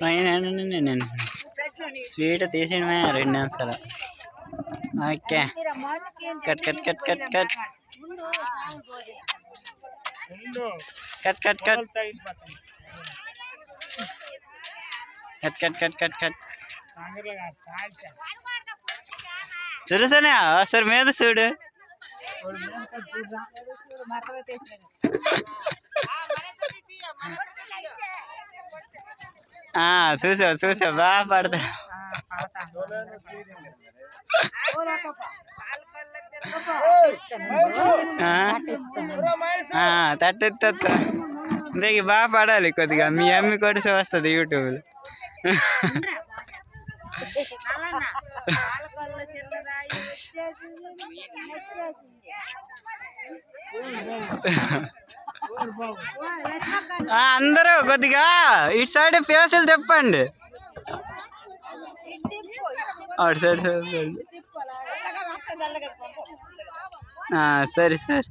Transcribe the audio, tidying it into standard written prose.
నేను స్వీట్ తీసేయడమే 2 నిమిషాలు. Okay cut cut cut cut cut cut cut cut cut cut cut cut cut చూడుసానే ఒకసారి మీద చూడు. చూసావు బాగా పడతా. తట్టెత్త ఇంతకి బాగా పడాలి కొద్దిగా. మీ అమ్మి కూడా చూస్తుంది యూట్యూబ్లో. అందరూ కొద్దిగా ఇటు సైడ్ ఫేసులు తెప్పండి. అటు సైడ్ సరే సరే.